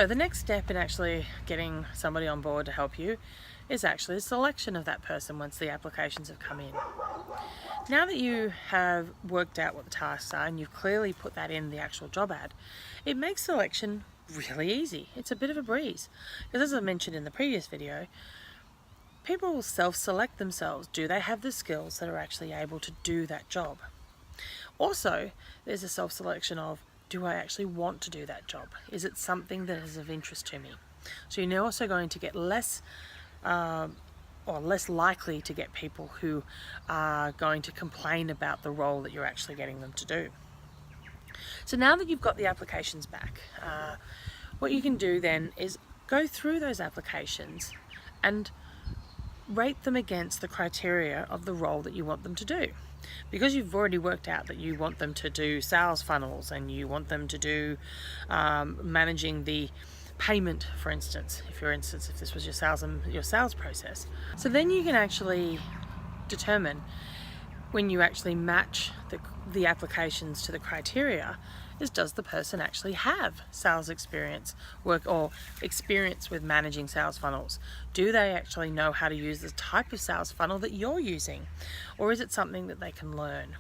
So the next step in actually getting somebody on board to help you is actually the selection of that person once the applications have come in. Now that you have worked out what the tasks are and you've clearly put that in the actual job ad, it makes selection really easy. It's a bit of a breeze. Because as I mentioned in the previous video, people will self-select themselves. Do they have the skills that are actually able to do that job? Also, there's a self-selection of, do I actually want to do that job? Is it something that is of interest to me? So you're also going to get less likely to get people who are going to complain about the role that you're actually getting them to do. So now that you've got the applications back, what you can do then is go through those applications and rate them against the criteria of the role that you want them to do. Because you've already worked out that you want them to do sales funnels and you want them to do managing the payment, for instance, if this was your sales process. So then you can actually determine, when you actually match the applications to the criteria, is does the person actually have sales experience, or experience with managing sales funnels? Do they actually know how to use the type of sales funnel that you're using? Or is it something that they can learn?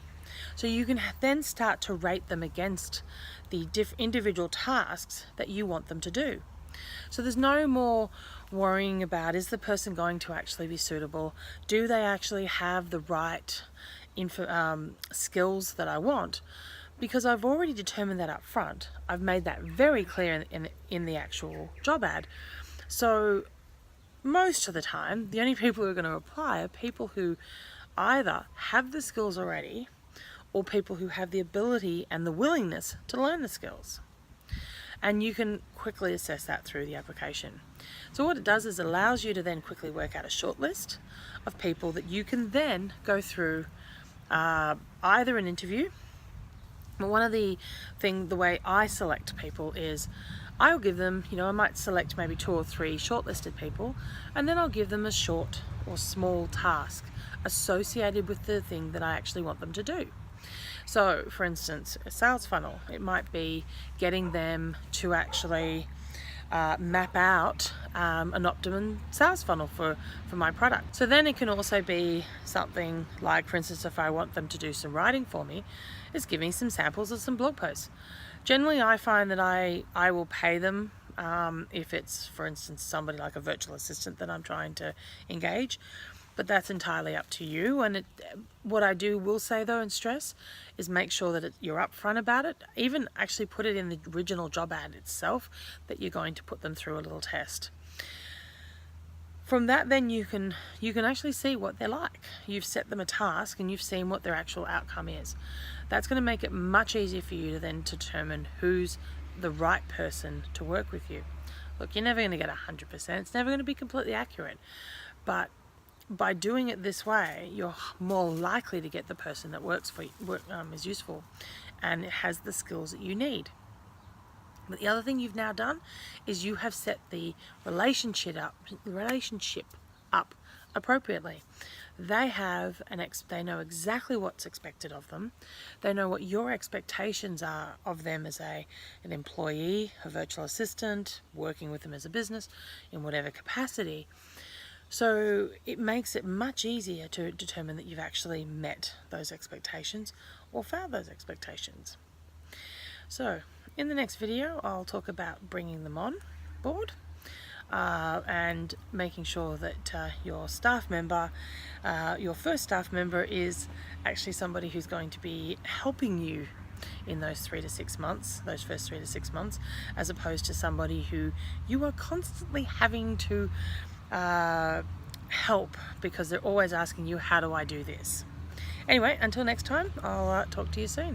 So you can then start to rate them against the individual tasks that you want them to do. So there's no more worrying about, is the person going to actually be suitable? Do they actually have the right skills that I want? Because I've already determined that up front. I've made that very clear in the actual job ad. So most of the time, the only people who are going to apply are people who either have the skills already or people who have the ability and the willingness to learn the skills. And you can quickly assess that through the application. So what it does is allows you to then quickly work out a short list of people that you can then go through either an interview. But one of the way I select people is I'll give them, I might select maybe 2 or 3 shortlisted people, and then I'll give them a short or small task associated with the thing that I actually want them to do. So for instance, a sales funnel, it might be getting them to actually map out an optimum sales funnel for my product. So then it can also be something like, for instance, if I want them to do some writing for me, is giving some samples of some blog posts. Generally, I find that I will pay them if it's, for instance, somebody like a virtual assistant that I'm trying to engage. But that's entirely up to you. And what I will say though and stress is make sure that you're upfront about it. Even actually put it in the original job ad itself that you're going to put them through a little test. From that, then you can actually see what they're like. You've set them a task and you've seen what their actual outcome is. That's going to make it much easier for you to then determine who's the right person to work with you. Look, you're never going to get 100%. It's never going to be completely accurate. But by doing it this way, you're more likely to get the person that works for you, is useful and it has the skills that you need. But the other thing you've now done is you have set the relationship up appropriately. They know exactly what's expected of them. They know what your expectations are of them as an employee, a virtual assistant, working with them as a business in whatever capacity. So it makes it much easier to determine that you've actually met those expectations or failed those expectations. So in the next video, I'll talk about bringing them on board and making sure that your staff member, your first staff member, is actually somebody who's going to be helping you in those 3 to 6 months, those first 3 to 6 months, as opposed to somebody who you are constantly having to help because they're always asking you, how do I do this? Anyway, until next time, I'll talk to you soon.